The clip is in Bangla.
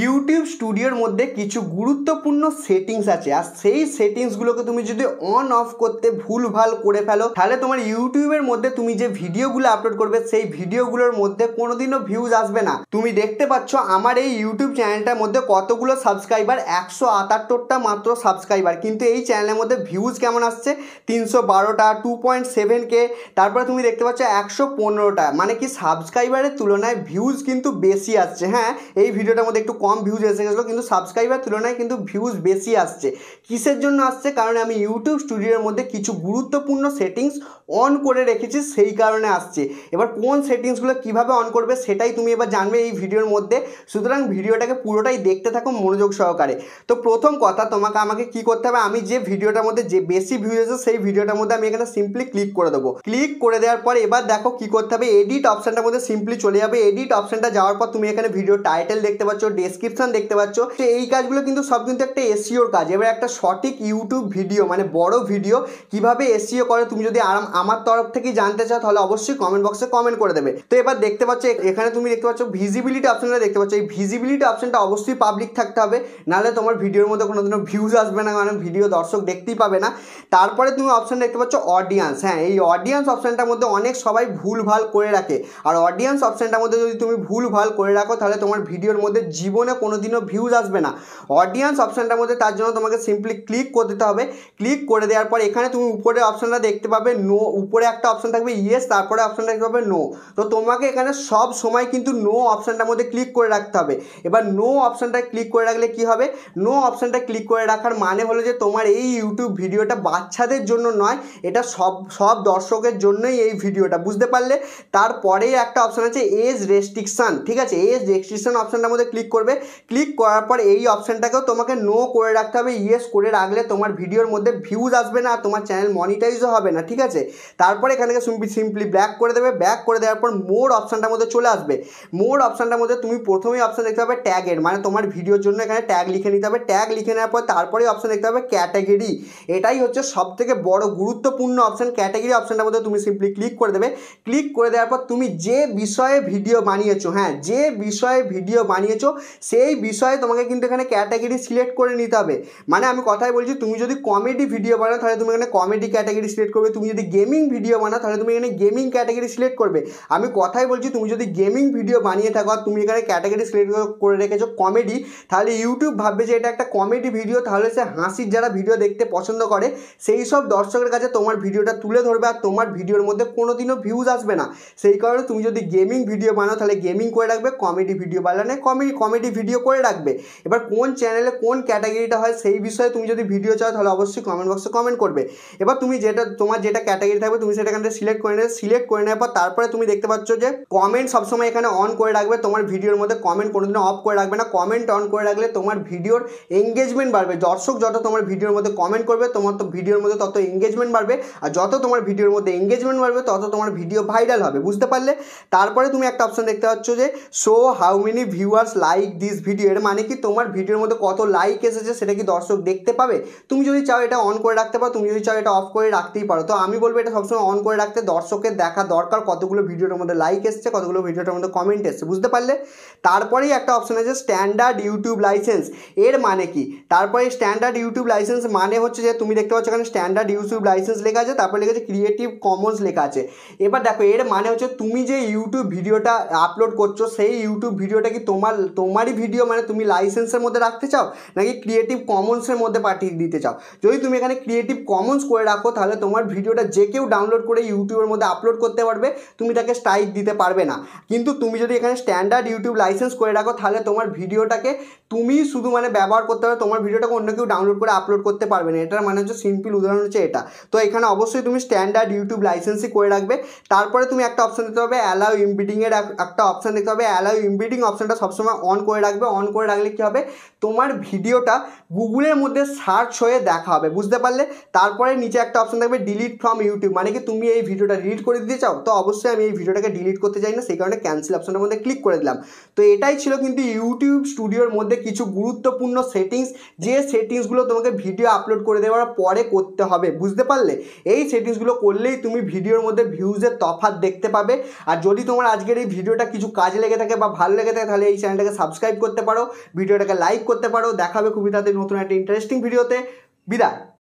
ইউটিউব স্টুডিওর মধ্যে কিছু গুরুত্বপূর্ণ সেটিংস আছে, আর সেই সেটিংসগুলোকে তুমি যদি অন অফ করতে ভুলভাল করে ফেলো তাহলে তোমার ইউটিউবের মধ্যে তুমি যে ভিডিওগুলো আপলোড করবে সেই ভিডিওগুলোর মধ্যে কোনোদিনও ভিউজ আসবে না। তুমি দেখতে পাচ্ছ আমার এই ইউটিউব চ্যানেলটার মধ্যে কতগুলো সাবস্ক্রাইবার, 178টা মাত্র সাবস্ক্রাইবার, কিন্তু এই চ্যানেলের মধ্যে ভিউজ কেমন আসছে 312টা, 2.7K। তারপরে তুমি দেখতে পাচ্ছ 115টা, মানে কি সাবস্ক্রাইবারের তুলনায় ভিউজ কিন্তু বেশি আসছে। হ্যাঁ, এই ভিডিওটার মধ্যে একটু কম ভিউজ এসে গেছিলো, কিন্তু সাবস্ক্রাইবার তুলনায় কিন্তু ভিউজ বেশি আসছে। কিসের জন্য আসছে? কারণ আমি ইউটিউব স্টুডিওর মধ্যে কিছু গুরুত্বপূর্ণ সেটিংস অন করে রেখেছি, সেই কারণে আসছে। এবার কোন সেটিংসগুলো কিভাবে অন করবে সেটাই তুমি এবার জানবে এই ভিডিওর মধ্যে, সুতরাং ভিডিওটাকে পুরোটাই দেখতে থাকো মনোযোগ সহকারে। তো প্রথম কথা, আমাকে কি করতে হবে, আমি যে ভিডিওটার মধ্যে যে বেশি ভিউজ আছে সেই ভিডিওটার মধ্যে আমি এখানে সিম্পলি ক্লিক করে দেবো। ক্লিক করে দেওয়ার পর এবার দেখো কি করতে হবে, এডিট অপশনটার মধ্যে সিম্পলি চলে যাবে। এডিট অপশনটা যাওয়ার পর তুমি এখানে ভিডিও টাইটেল দেখতে পাচ্ছ, ডেসক্রিপশন দেখতে পাচ্ছ। তো এই কাজগুলো কিন্তু সব কিন্তু একটা এসইওর কাজ। এবার একটা সঠিক ইউটিউব ভিডিও, মানে বড় ভিডিও কিভাবে এসইও করে তুমি যদি আমার তরফ থেকে জানতে চাও তাহলে অবশ্যই কমেন্ট বক্সে কমেন্ট করে দেবে। তো এবার দেখতে পাচ্ছ এখানে তুমি দেখতে পাচ্ছ ভিজিবিলিটি অপশনটা দেখতে পাচ্ছ। এই ভিজিবিলিটি অপশনটা অবশ্যই পাবলিক থাকতে হবে, নাহলে তোমার ভিডিওর মধ্যে কোনোদিনও ভিউজ আসবে না, কারণ ভিডিও দর্শক দেখতেই পাবে না। তারপরে তুমি অপশন দেখতে পাচ্ছ অডিয়েন্স। হ্যাঁ, এই অডিয়েন্স অপশনটার মধ্যে অনেক সবাই ভুলভাল করে রাখে, আর অডিয়েন্স অপশনটার মধ্যে যদি তুমি ভুলভাল করে রাখো তাহলে তোমার ভিডিওর মধ্যে জীবনে কোনোদিনও ভিউজ আসবে না। অডিয়েন্স অপশনটার মধ্যে তার জন্য তোমাকে সিম্পলি ক্লিক করে দিতে হবে। ক্লিক করে দেওয়ার পর এখানে তুমি উপরে অপশনটা দেখতে পাবে নো, উপরে একটা অপশন থাকবে ইয়েস, তারপরে অপশনটা দেখতে পাবে নো। তো তোমাকে এখানে সব সময় কিন্তু নো অপশনটার মধ্যে ক্লিক করে রাখতে হবে। এবার নো অপশনটা ক্লিক করে রাখলে কি হবে, নো অপশনটা ক্লিক করে রাখার মানে হলো যে তোমার এই ইউটিউব ভিডিওটা বাচ্চাদের জন্য নয়, এটা সব দর্শকের জন্যই এই ভিডিওটা, বুঝতে পারলে। তারপরেই একটা অপশন আছে এজ রেস্ট্রিকশন, ঠিক আছে, এজ রেস্ট্রিকশন অপশনটার মধ্যে ক্লিক করবে। ক্লিক করার পর এই অপশনটাকেও তোমাকে নো করে রাখতে হবে। ইয়েস করে রাখলে তোমার ভিডিওর মধ্যে ভিউজ আসবে না, তোমার চ্যানেল মনিটাইজও হবে না, ঠিক আছে। তারপরে এখানে সিম্পলি ব্যাক করে দেবে। ব্যাক করে দেওয়ার পর মোর অপশনটার মধ্যে চলে আসবে। মোর অপশনটার মধ্যে তুমি প্রথমেই অপশন দেখতে পাবে ট্যাগের, মানে তোমার ভিডিওর জন্য এখানে ট্যাগ লিখে নিতে হবে। ট্যাগ লিখে নেওয়ার পর তারপরে অপশন দেখতে পাবে ক্যাটাগরি। এটাই হচ্ছে সব থেকে বড় গুরুত্বপূর্ণ অপশন। ক্যাটাগরি অপশনটার মধ্যে তুমি সিম্পলি ক্লিক করে দেবে। ক্লিক করে দেওয়ার পর তুমি যে বিষয়ে ভিডিও বানিয়েছো, হ্যাঁ, যে বিষয়ে ভিডিও বানিয়েছো সেই বিষয়ে তোমাকে কিন্তু এখানে ক্যাটাগরি সিলেক্ট করে নিতে হবে। মানে আমি কথাই বলছি, তুমি যদি কমেডি ভিডিও বানাও তাহলে তুমি এখানে কমেডি ক্যাটাগরি সিলেক্ট করবে। তুমি যদি গেমিং ভিডিও বানাও তাহলে তুমি এখানে গেমিং ক্যাটাগরি সিলেক্ট করবে। আমি কথাই বলছি, তুমি যদি গেমিং ভিডিও বানিয়ে থাকো আর তুমি এখানে ক্যাটাগরি সিলেক্ট করে রেখেছো কমেডি, তাহলে ইউটিউব ভাববে যে এটা একটা কমেডি ভিডিও, তাহলে সে হাসির যারা ভিডিও দেখতে পছন্দ করে সেই সব দর্শকের কাছে তোমার ভিডিওটা তুলে ধরবে, আর তোমার ভিডিওর মধ্যে কোনোদিনও ভিউজ আসবে না। সেই কারণে তুমি যদি গেমিং ভিডিও বানাও তাহলে গেমিং করে রাখবে, কমেডি ভিডিও বানালে কমেডি ভিডিও করে রাখবে। এবার কোন চ্যানেলে কোন ক্যাটাগরিটা হয় সেই বিষয়ে তুমি যদি ভিডিও চাও তাহলে অবশ্যই কমেন্ট বক্সে কমেন্ট করবে। এবার তুমি তোমার যেটা ক্যাটাগরি থাকবে তুমি সেটা এখানে সিলেক্ট করে নেবে। সিলেক্ট করে নেওয়ার পর তারপরে তুমি দেখতে পাচ্ছ যে কমেন্ট সবসময় এখানে অন করে রাখবে। তোমার ভিডিওর মধ্যে কমেন্ট কোনোদিনও অফ করে রাখবে না। কমেন্ট অন করে রাখলে তোমার ভিডিওর এঙ্গেজমেন্ট বাড়বে। দর্শক যত তোমার ভিডিওর মধ্যে কমেন্ট করবে তোমার তো ভিডিওর মধ্যে তত এঙ্গেজমেন্ট বাড়বে, আর যত তোমার ভিডিওর মধ্যে এঙ্গেজমেন্ট বাড়বে তত তোমার ভিডিও ভাইরাল হবে, বুঝতে পারলে। তারপরে তুমি একটা অপশন দেখতে পাচ্ছ যে show how many viewers like this video. এর মানে কি তোমার ভিডিওর মধ্যে কত লাইক এসেছে সেটা কি দর্শক দেখতে পাবে। তুমি যদি চাও এটা অন করে রাখতে পারো, তুমি যদি চাও এটা অফ করে রাখতেই পারো। তো আমি বলবো এটা সবসময় অন করে রাখতে, দর্শকের দেখা দরকার কতগুলো ভিডিওর মধ্যে লাইক এসছে, কতগুলো ভিডিওটার মধ্যে কমেন্ট এসছে, বুঝতে পারলে। তারপরেই একটা অপশন আছে স্ট্যান্ডার্ড ইউটিউব লাইসেন্স। এর মানে কি, তারপরে স্ট্যান্ডার্ড ইউটিউব লাইসেন্স মানে হচ্ছে যে তুমি দেখতে পাচ্ছ এখানে স্ট্যান্ডার্ড ইউটিউব লাইসেন্স লেখা আছে, তারপরে লেখা আছে ক্রিয়েটিভ কমন্স লেখা আছে। এবার দেখো এর মানে হচ্ছে তুমি যে ইউটিউব ভিডিওটা আপলোড করছো সেই ইউটিউব ভিডিওটা কি তোমারই ভিডিও, মানে তুমি লাইসেন্সের মধ্যে রাখতে চাও নাকি ক্রিয়েটিভ কমন্সের মধ্যে পাঠিয়ে দিতে চাও। যদি তুমি এখানে ক্রিয়েটিভ কমন্স করে রাখো তাহলে তোমার ভিডিওটা যে কেউ ডাউনলোড করে ইউটিউবের মধ্যে আপলোড করতে পারবে, তুমি তাকে স্ট্রাইক দিতে পারবে না। কিন্তু তুমি যদি এখানে স্ট্যান্ডার্ড ইউটিউব লাইসেন্স করে রাখো তাহলে তোমার ভিডিওটাকে তুমি শুধু মানে ব্যবহার করতে পারবে, তোমার ভিডিওটাকে অন্য কেউ ডাউনলোড করে আপলোড করতে পারবে না। এটার মানে হচ্ছে সিম্পল উদাহরণ হচ্ছে এটা। তো এখানে অবশ্যই তুমি স্ট্যান্ডার্ড ইউটিউব লাইসেন্সই করে রাখবে। তারপরে তুমি একটা অপশন দিতে হবে অ্যালাউ ইমবিডিংয়ের একটা অপশন দিতে হবে। অ্যালাউ ইমবিডিং অপশনটা সবসময় অন করে রাখবে। অন করে রাখলে কী হবে, তোমার ভিডিওটা গুগলের মধ্যে সার্চ হয়ে দেখা হবে, বুঝতে পারলে। তারপরে নিচে একটা অপশন থাকবে ডিলিট ফ্রম ইউটিউব, মানে কি তুমি এই ভিডিওটা ডিলিট করে দিতে চাও। তো অবশ্যই আমি এই ভিডিওটাকে ডিলিট করতে চাই না, সেই কারণে ক্যান্সেল অপশনের মধ্যে ক্লিক করে দিলাম। তো এটাই ছিল কিন্তু ইউটিউব স্টুডিওর মধ্যে কিছু গুরুত্বপূর্ণ সেটিংস, যে সেটিংসগুলো তোমাকে ভিডিও আপলোড করে দেওয়ার পরে করতে হবে, বুঝতে পারলে। এই সেটিংসগুলো করলেই তুমি ভিডিওর মধ্যে ভিউজের তফাৎ দেখতে পাবে। আর যদি তোমার আজকের এই ভিডিওটা কিছু কাজে লেগে থাকে বা ভালো লেগে থাকে তাহলে এই চ্যানেলটাকে সাবস্ক্রাইব সাবস্ক্রাইব করতে পারো, ভিডিওটাকে লাইক করতে পারো। দেখাবে খুবই তাড়াতাড়ি নতুন একটা ইন্টারেস্টিং ভিডিওতে। বিদায়।